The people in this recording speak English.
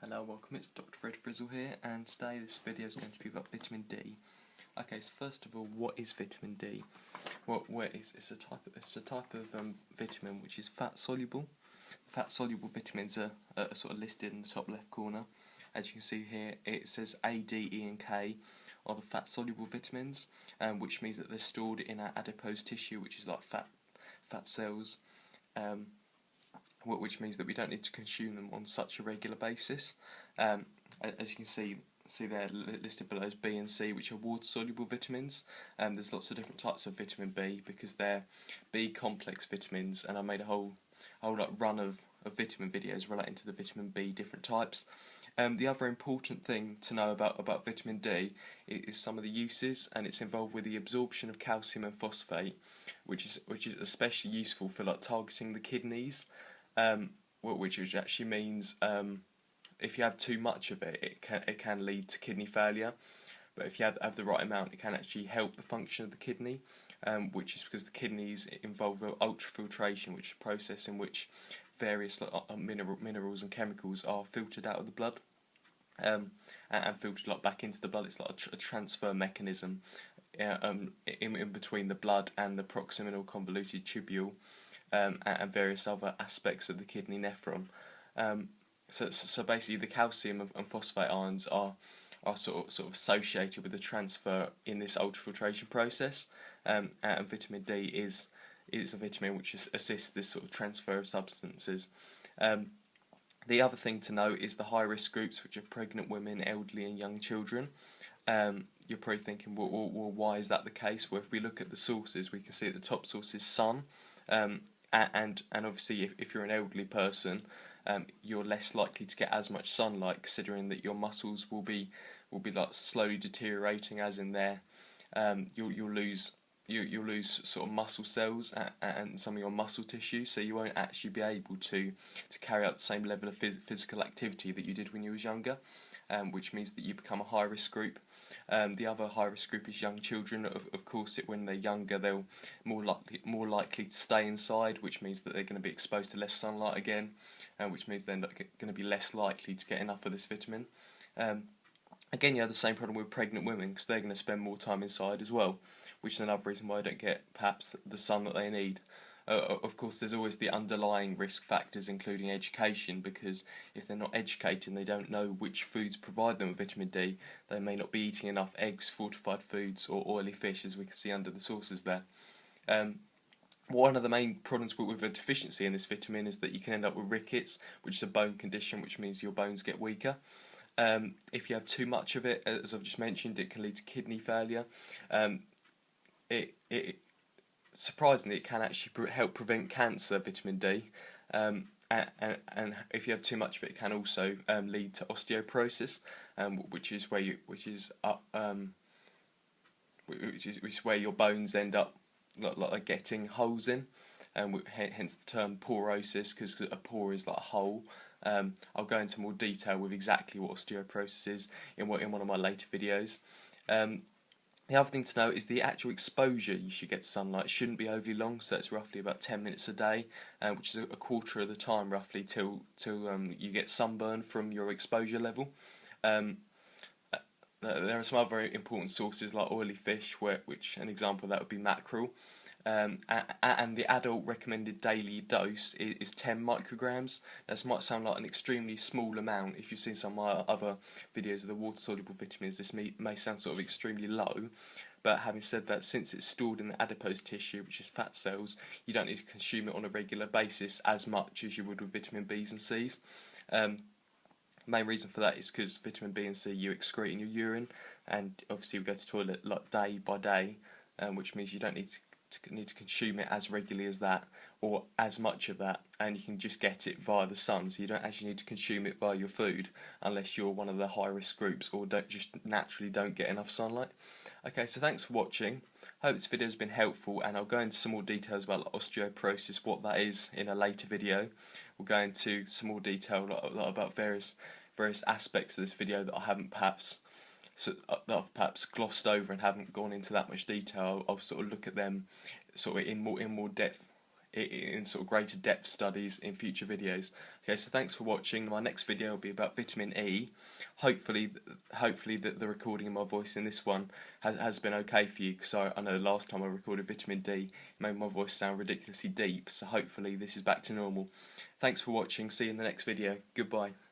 Hello, welcome, it's Dr. Fred Frizzle here, and today this video is going to be about vitamin D. Okay, so first of all, what is vitamin D? It's a type of vitamin which is fat soluble. Fat soluble vitamins are sort of listed in the top left corner. As you can see here, it says A, D, E and K are the fat soluble vitamins, which means that they're stored in our adipose tissue, which is like fat cells. Which means that we don't need to consume them on such a regular basis. As you can see there listed below is B and C, which are water-soluble vitamins. There's lots of different types of vitamin B because they're B complex vitamins, and I made a whole run of vitamin videos relating to the vitamin B different types. The other important thing to know about vitamin D is some of the uses, and it's involved with the absorption of calcium and phosphate, which is especially useful for like targeting the kidneys. Which actually means if you have too much of it, it can lead to kidney failure. But if you have the right amount, it can actually help the function of the kidney, which is because the kidneys involve ultrafiltration, which is a process in which various minerals and chemicals are filtered out of the blood and filtered back into the blood. It's like a transfer mechanism in between the blood and the proximal convoluted tubule. And various other aspects of the kidney nephron. So basically, the calcium and phosphate ions are sort of associated with the transfer in this ultrafiltration process. And vitamin D is a vitamin which assists this sort of transfer of substances. The other thing to note is the high risk groups, which are pregnant women, elderly, and young children. You're probably thinking, well, why is that the case? Well, if we look at the sources, we can see at the top source is sun. And obviously, if you're an elderly person, you're less likely to get as much sunlight, considering that your muscles will be like slowly deteriorating, as in there, you'll lose sort of muscle cells and some of your muscle tissue, so you won't actually be able to carry out the same level of physical activity that you did when you was younger, which means that you become a high risk group. The other high risk group is young children. Of course, when they're younger, they'll more likely to stay inside, which means that they're going to be exposed to less sunlight again, which means they're going to be less likely to get enough of this vitamin. Again, you have the same problem with pregnant women, because they're going to spend more time inside as well, which is another reason why they don't get perhaps the sun that they need. Of course, there's always the underlying risk factors, including education, because if they're not educated and they don't know which foods provide them with vitamin D, they may not be eating enough eggs, fortified foods, or oily fish, as we can see under the sources there. One of the main problems with a deficiency in this vitamin is that you can end up with rickets, which is a bone condition, which means your bones get weaker. If you have too much of it, as I've just mentioned, it can lead to kidney failure. Surprisingly, it can actually help prevent cancer, vitamin D, and if you have too much of it, it can also lead to osteoporosis, which is where your bones end up like getting holes in, hence the term porosis, because a pore is like a hole. I'll go into more detail with exactly what osteoporosis is in one of my later videos. The other thing to note is the actual exposure you should get to sunlight shouldn't be overly long, so it's roughly about 10 minutes a day, which is a quarter of the time roughly till you get sunburn from your exposure level. There are some other important sources like oily fish, which an example of that would be mackerel. And the adult recommended daily dose is 10 micrograms. This might sound like an extremely small amount. If you've seen some of my other videos of the water-soluble vitamins, this may sound sort of extremely low. But having said that, since it's stored in the adipose tissue, which is fat cells, you don't need to consume it on a regular basis as much as you would with vitamin Bs and Cs. Main reason for that is because vitamin B and C you excrete in your urine, and obviously we go to the toilet like day by day, which means you don't need to consume it as regularly as that, or as much of that, and you can just get it via the sun, so you don't actually need to consume it via your food unless you're one of the high risk groups or just naturally don't get enough sunlight. Okay, so thanks for watching. Hope this video has been helpful, and I'll go into some more details about osteoporosis, what that is, in a later video. We'll go into some more detail about various aspects of this video that I haven't perhaps glossed over and haven't gone into that much detail. I'll sort of look at them sort of in more depth in sort of greater depth studies in future videos. Okay, so thanks for watching. My next video will be about vitamin E. Hopefully the recording of my voice in this one has been okay for you, because I know last time I recorded vitamin D, it made my voice sound ridiculously deep, so hopefully this is back to normal. Thanks for watching, see you in the next video, goodbye.